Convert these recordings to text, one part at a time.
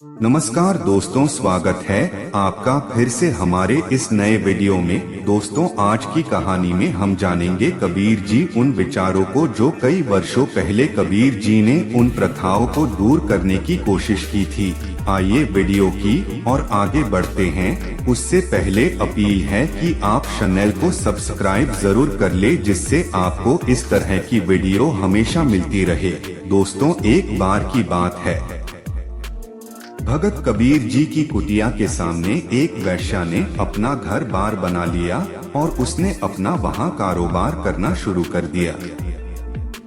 नमस्कार दोस्तों, स्वागत है आपका फिर से हमारे इस नए वीडियो में। दोस्तों, आज की कहानी में हम जानेंगे कबीर जी उन विचारों को जो कई वर्षों पहले कबीर जी ने उन प्रथाओं को दूर करने की कोशिश की थी। आइए वीडियो की और आगे बढ़ते हैं। उससे पहले अपील है कि आप चैनल को सब्सक्राइब जरूर कर ले, जिससे आपको इस तरह की वीडियो हमेशा मिलती रहे। दोस्तों, एक बार की बात है, भगत कबीर जी की कुटिया के सामने एक वैश्या ने अपना घर बार बना लिया और उसने अपना वहां कारोबार करना शुरू कर दिया।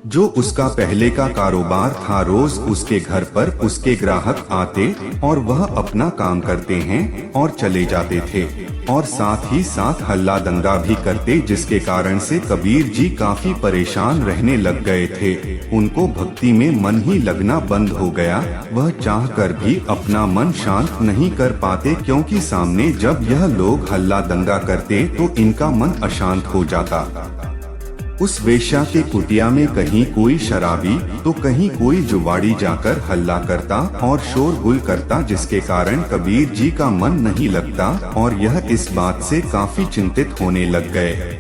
जो उसका पहले का कारोबार था, रोज उसके घर पर उसके ग्राहक आते और वह अपना काम करते हैं और चले जाते थे, और साथ ही साथ हल्ला दंगा भी करते, जिसके कारण से कबीर जी काफी परेशान रहने लग गए थे। उनको भक्ति में मन ही लगना बंद हो गया। वह चाहकर भी अपना मन शांत नहीं कर पाते, क्योंकि सामने जब यह लोग हल्ला दंगा करते तो इनका मन अशांत हो जाता। उस वेश्या के कुटिया में कहीं कोई शराबी तो कहीं कोई जुवाड़ी जाकर हल्ला करता और शोरगुल करता, जिसके कारण कबीर जी का मन नहीं लगता और यह इस बात से काफी चिंतित होने लग गए।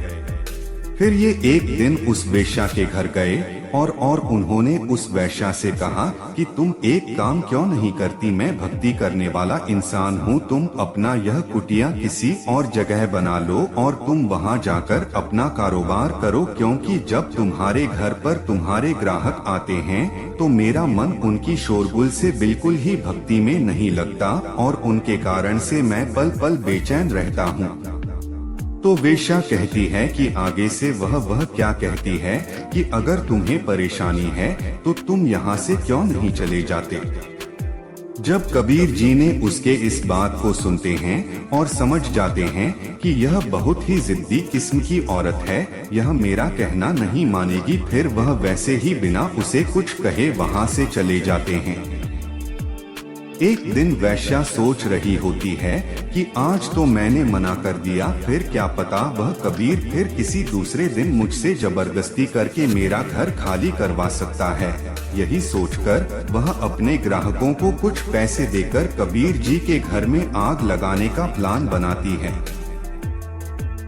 फिर ये एक दिन उस वेश्या के घर गए और उन्होंने उस वेश्या से कहा कि तुम एक काम क्यों नहीं करती? मैं भक्ति करने वाला इंसान हूँ, तुम अपना यह कुटिया किसी और जगह बना लो और तुम वहाँ जाकर अपना कारोबार करो, क्योंकि जब तुम्हारे घर पर तुम्हारे ग्राहक आते हैं तो मेरा मन उनकी शोरगुल से बिल्कुल ही भक्ति में नहीं लगता और उनके कारण से मैं पल पल बेचैन रहता हूँ। तो वेश्या कहती है कि आगे से वह क्या कहती है कि अगर तुम्हें परेशानी है तो तुम यहाँ से क्यों नहीं चले जाते। जब कबीर जी ने उसके इस बात को सुनते हैं और समझ जाते हैं कि यह बहुत ही जिद्दी किस्म की औरत है, यह मेरा कहना नहीं मानेगी, फिर वह वैसे ही बिना उसे कुछ कहे वहाँ से चले जाते हैं। एक दिन वैश्या सोच रही होती है कि आज तो मैंने मना कर दिया, फिर क्या पता वह कबीर फिर किसी दूसरे दिन मुझसे जबरदस्ती करके मेरा घर खाली करवा सकता है। यही सोचकर वह अपने ग्राहकों को कुछ पैसे देकर कबीर जी के घर में आग लगाने का प्लान बनाती है।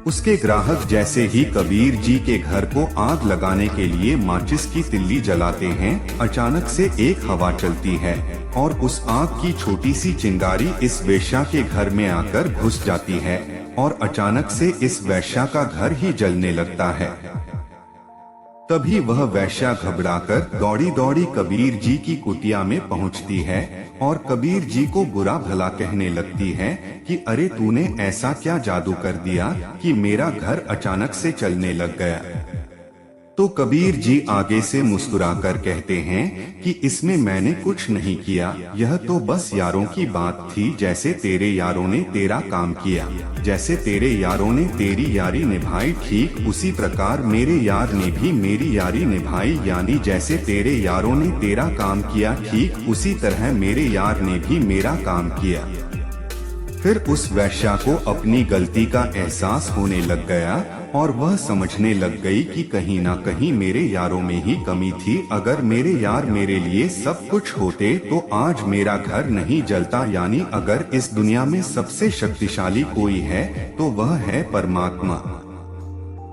उसके ग्राहक जैसे ही कबीर जी के घर को आग लगाने के लिए माचिस की तिल्ली जलाते हैं, अचानक से एक हवा चलती है और उस आग की छोटी सी चिंगारी इस वेश्या के घर में आकर घुस जाती है और अचानक से इस वेश्या का घर ही जलने लगता है। तभी वह वेश्या घबराकर दौड़ी दौड़ी कबीर जी की कुटिया में पहुंचती है और कबीर जी को बुरा भला कहने लगती है कि अरे तूने ऐसा क्या जादू कर दिया कि मेरा घर अचानक से चलने लग गया। तो कबीर जी आगे से मुस्कुराकर कहते हैं कि इसमें मैंने कुछ नहीं किया, यह तो बस यारों की बात थी। जैसे तेरे यारों ने तेरा काम किया, जैसे तेरे यारों ने तेरी यारी निभाई, ठीक उसी प्रकार मेरे यार ने भी मेरी यारी निभाई। यानी जैसे तेरे यारों ने तेरा काम किया, ठीक उसी तरह मेरे यार ने भी मेरा काम किया। फिर उस वैश्या को अपनी गलती का एहसास होने लग गया और वह समझने लग गई कि कहीं ना कहीं मेरे यारों में ही कमी थी। अगर मेरे यार मेरे लिए सब कुछ होते तो आज मेरा घर नहीं जलता। यानी अगर इस दुनिया में सबसे शक्तिशाली कोई है तो वह है परमात्मा,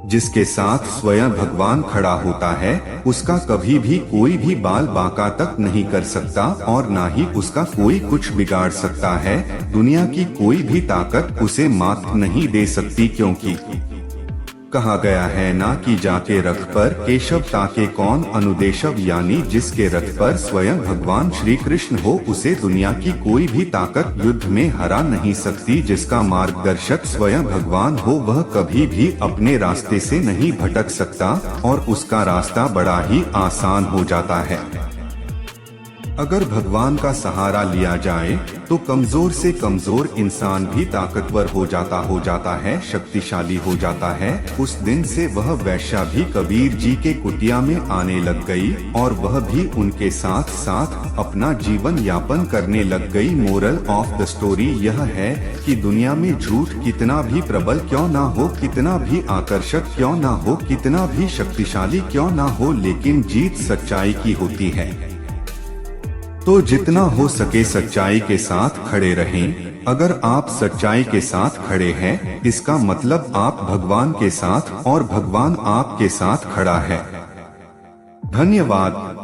जिसके साथ स्वयं भगवान खड़ा होता है। उसका कभी भी कोई भी बाल बांका तक नहीं कर सकता और ना ही उसका कोई कुछ बिगाड़ सकता है। दुनिया की कोई भी ताकत उसे मात नहीं दे सकती, क्योंकि कहा गया है ना कि जाके रथ पर केशव ताके कौन अनुदेशव। यानी जिसके रथ पर स्वयं भगवान श्री कृष्ण हो, उसे दुनिया की कोई भी ताकत युद्ध में हरा नहीं सकती। जिसका मार्गदर्शक स्वयं भगवान हो, वह कभी भी अपने रास्ते से नहीं भटक सकता और उसका रास्ता बड़ा ही आसान हो जाता है। अगर भगवान का सहारा लिया जाए तो कमजोर से कमजोर इंसान भी ताकतवर हो जाता है, शक्तिशाली हो जाता है। उस दिन से वह वैश्या भी कबीर जी के कुटिया में आने लग गई और वह भी उनके साथ साथ अपना जीवन यापन करने लग गई। मोरल ऑफ द स्टोरी यह है कि दुनिया में झूठ कितना भी प्रबल क्यों ना हो, कितना भी आकर्षक क्यों ना हो, कितना भी शक्तिशाली क्यों ना हो, लेकिन जीत सच्चाई की होती है। तो जितना हो सके सच्चाई के साथ खड़े रहें। अगर आप सच्चाई के साथ खड़े हैं, इसका मतलब आप भगवान के साथ और भगवान आपके साथ खड़ा है। धन्यवाद।